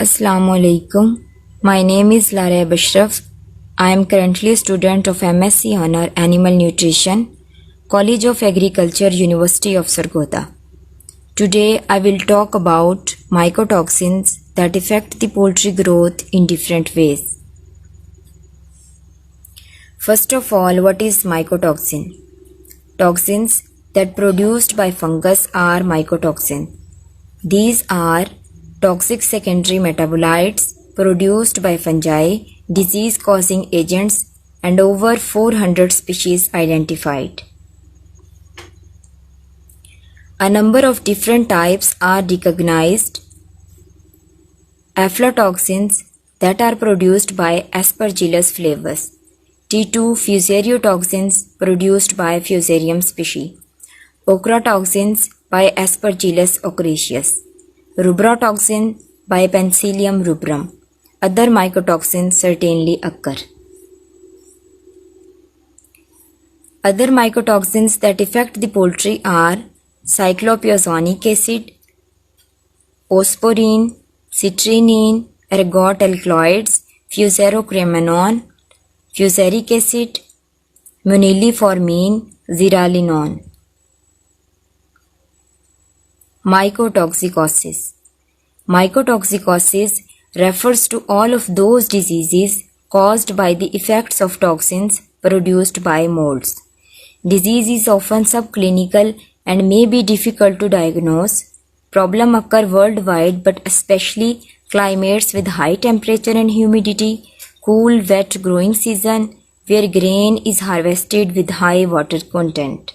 Assalamu alaikum. My name is Lara Bashraf. I am currently a student of MSc Honor Animal Nutrition, College of Agriculture, University of Sargodha. Today I will talk about mycotoxins that affect the poultry growth in different ways. First of all, what is mycotoxin? Toxins that produced by fungus are mycotoxins. These are toxic secondary metabolites produced by fungi, disease-causing agents, and over 400 species identified. A number of different types are recognized. Aflatoxins that are produced by Aspergillus flavus. T2 fuseriotoxins produced by Fusarium species. Ochratoxins by Aspergillus ochraceus. Rubrotoxin by Penicillium rubrum. Other mycotoxins certainly occur. Other mycotoxins that affect the poultry are cyclopyrazonic acid, osporine, citrinine, ergot alkaloids, fusarochromanone, fusaric acid, moniliformine, zearalenone. Mycotoxicosis. Mycotoxicosis refers to all of those diseases caused by the effects of toxins produced by molds. Disease is often subclinical and may be difficult to diagnose. Problems occur worldwide, but especially climates with high temperature and humidity, cool, wet growing season, where grain is harvested with high water content.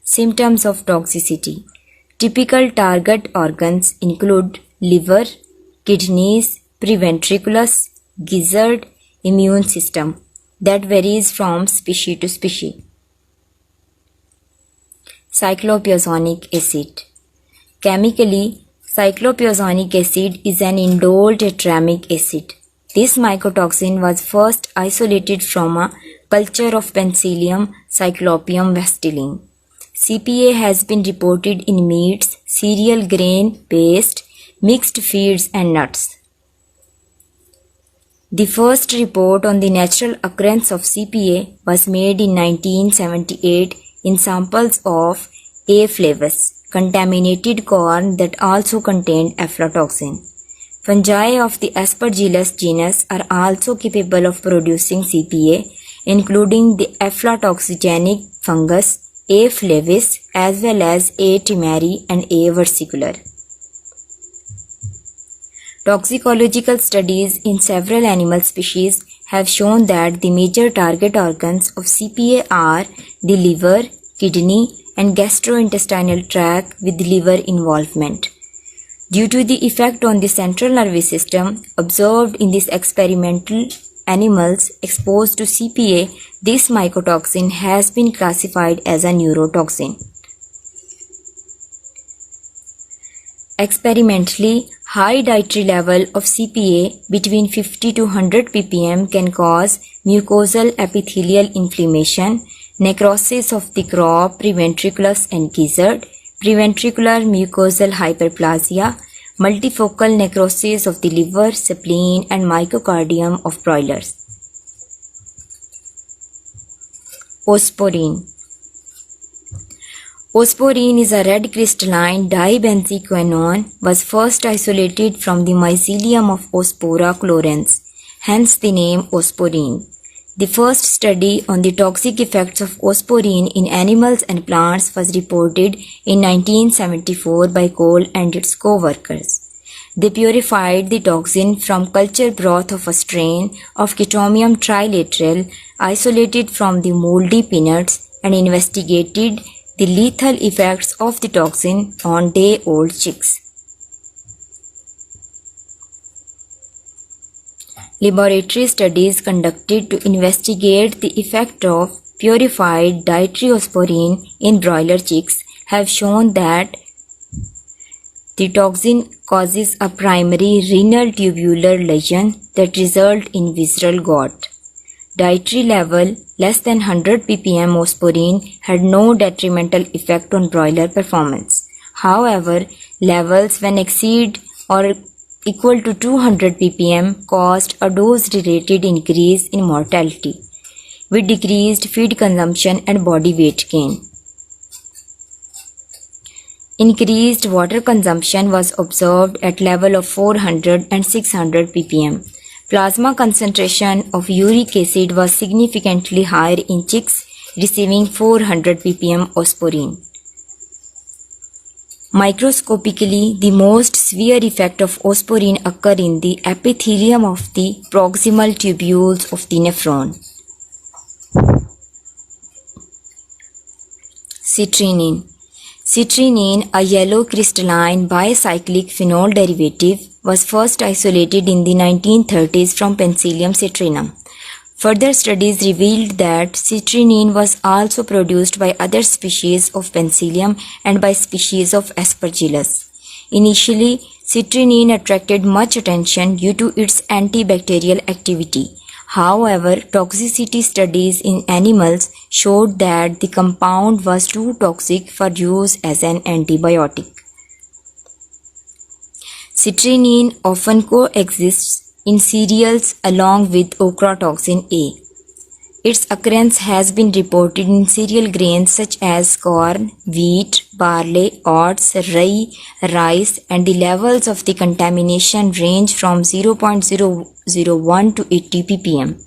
Symptoms of toxicity. Typical target organs include liver, kidneys, preventriculus, gizzard, immune system. That varies from species to species. Cyclopyrazonic acid. Chemically, cyclopyrazonic acid is an indole tetramic acid. This mycotoxin was first isolated from a culture of Penicillium cyclopium vestiline. CPA has been reported in meats, cereal grain, paste, mixed feeds and nuts. The first report on the natural occurrence of CPA was made in 1978 in samples of A. flavus, contaminated corn that also contained aflatoxin. Fungi of the Aspergillus genus are also capable of producing CPA, including the aflatoxigenic fungus A. flavis as well as A. temeri and A. versicolor. Toxicological studies in several animal species have shown that the major target organs of CPA are the liver, kidney, and gastrointestinal tract with liver involvement. Due to the effect on the central nervous system observed in these experimental animals exposed to CPA, this mycotoxin has been classified as a neurotoxin. Experimentally, high dietary level of CPA between 50 to 100 ppm can cause mucosal epithelial inflammation, necrosis of the crop, preventriculus and gizzard, preventricular mucosal hyperplasia, multifocal necrosis of the liver, spleen and myocardium of broilers. Osporine. Osporine is a red crystalline dibenzoquinone was first isolated from the mycelium of Ospora chlorens, hence the name osporine. The first study on the toxic effects of osporine in animals and plants was reported in 1974 by Cole and its co-workers. They purified the toxin from culture broth of a strain of Chaetomium trilateral isolated from the moldy peanuts and investigated the lethal effects of the toxin on day-old chicks. Laboratory studies conducted to investigate the effect of purified dietary osporine in broiler chicks have shown that the toxin causes a primary renal tubular lesion that results in visceral gout. Dietary level less than 100 ppm osporine had no detrimental effect on broiler performance. However, levels when exceed or equal to 200 ppm caused a dose-related increase in mortality with decreased feed consumption and body weight gain. Increased water consumption was observed at level of 400 and 600 ppm. Plasma concentration of uric acid was significantly higher in chicks receiving 400 ppm osporine. Microscopically, the most severe effect of osporine occur in the epithelium of the proximal tubules of the nephron. Citrinine. Citrinine, a yellow crystalline bicyclic phenol derivative, was first isolated in the 1930s from Penicillium citrinum. Further studies revealed that citrinine was also produced by other species of Penicillium and by species of Aspergillus. Initially, citrinine attracted much attention due to its antibacterial activity. However, toxicity studies in animals showed that the compound was too toxic for use as an antibiotic. Citrinine often coexists in cereals along with ochratoxin A. Its occurrence has been reported in cereal grains such as corn, wheat, barley, oats, rye, rice, and the levels of the contamination range from 0.001 to 80 ppm.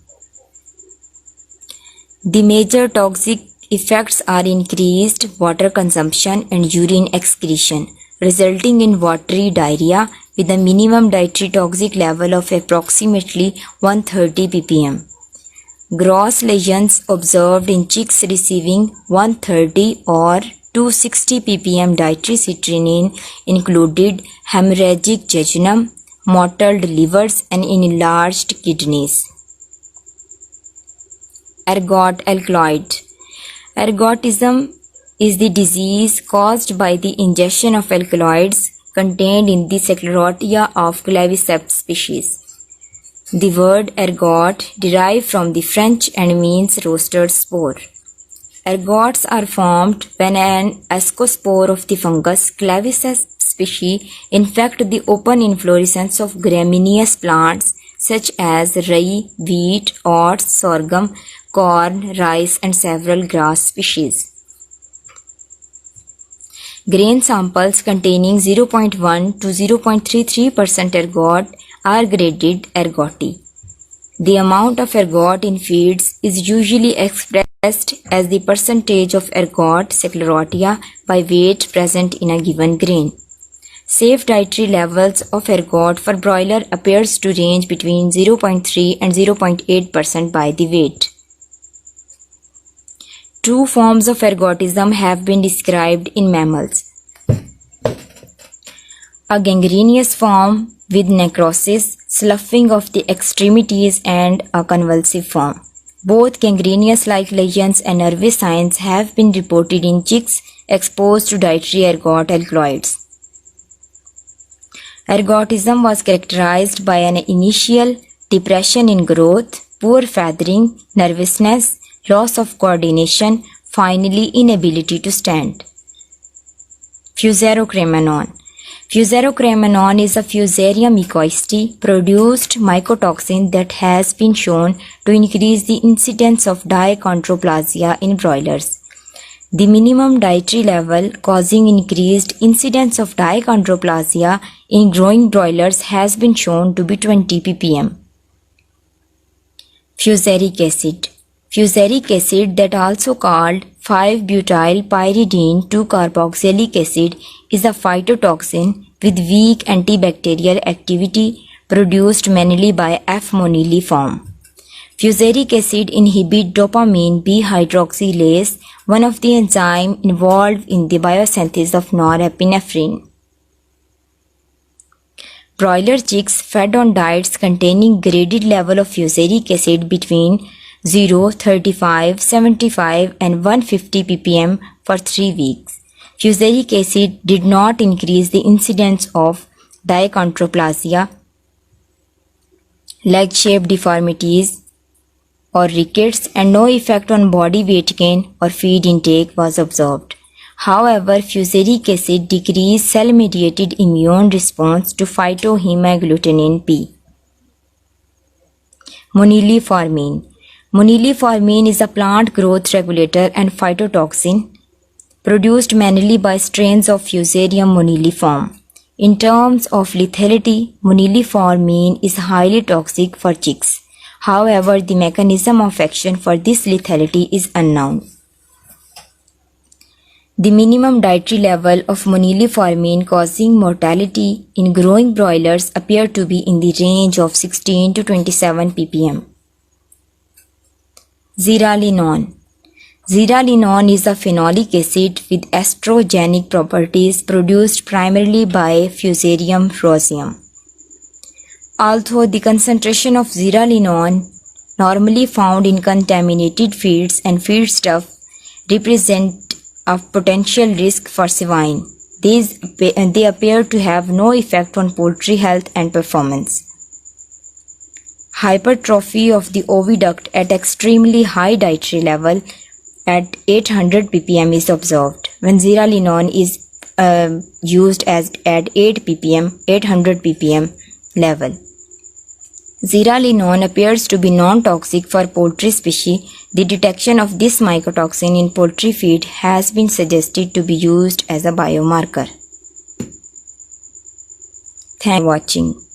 The major toxic effects are increased water consumption and urine excretion, resulting in watery diarrhea with a minimum dietary toxic level of approximately 130 ppm. Gross lesions observed in chicks receiving 130 or 260 ppm dietary citrinine included hemorrhagic jejunum, mottled livers, and enlarged kidneys. Ergot alkaloid. Ergotism is the disease caused by the ingestion of alkaloids contained in the Sclerotia of Claviceps species. The word ergot derived from the French and means roasted spore. Ergots are formed when an ascospore of the fungus Claviceps species infect the open inflorescence of gramineous plants such as rye, wheat, oats, sorghum, corn, rice, and several grass species. Grain samples containing 0.1 to 0.33% ergot are graded ergoti. The amount of ergot in feeds is usually expressed as the percentage of ergot Sclerotia by weight present in a given grain. Safe dietary levels of ergot for broiler appears to range between 0.3 and 0.8% by the weight. Two forms of ergotism have been described in mammals. A gangrenous form with necrosis, sloughing of the extremities, and a convulsive form. Both gangrenous-like lesions and nervous signs have been reported in chicks exposed to dietary ergot alkaloids. Ergotism was characterized by an initial depression in growth, poor feathering, nervousness, loss of coordination, finally inability to stand. Fusarocremanon. Fusarocremanon is a Fusarium mycoisti produced mycotoxin that has been shown to increase the incidence of diachondroplasia in broilers. The minimum dietary level causing increased incidence of diachondroplasia in growing broilers has been shown to be 20 ppm. Fusaric acid. Fusaric acid, that also called 5-butyl pyridine 2-carboxylic acid, is a phytotoxin with weak antibacterial activity produced mainly by F. monili form. Fusaric acid inhibits dopamine B-hydroxylase, one of the enzymes involved in the biosynthesis of norepinephrine. Broiler chicks fed on diets containing graded level of fusaric acid between 0, 35, 75 and 150 ppm for 3 weeks. Fusaric acid did not increase the incidence of diachondroplasia, leg-shaped deformities or rickets, and no effect on body weight gain or feed intake was observed. However, fusaric acid decreases cell-mediated immune response to phytohemagglutinin P. Moniliformin. Moniliformin is a plant growth regulator and phytotoxin produced mainly by strains of Fusarium moniliform. In terms of lethality, moniliformin is highly toxic for chicks. However, the mechanism of action for this lethality is unknown. The minimum dietary level of moniliformin causing mortality in growing broilers appear to be in the range of 16 to 27 ppm. Zearalenone. Zearalenone is a phenolic acid with estrogenic properties produced primarily by Fusarium roseum. Although the concentration of zearalenone normally found in contaminated feeds and feedstuff represent a potential risk for swine, they appear to have no effect on poultry health and performance. Hypertrophy of the oviduct at extremely high dietary level at 800 ppm is observed when zearalenone is used at 800 ppm level. Zearalenone appears to be non-toxic for poultry species. The detection of this mycotoxin in poultry feed has been suggested to be used as a biomarker. Thanks for watching.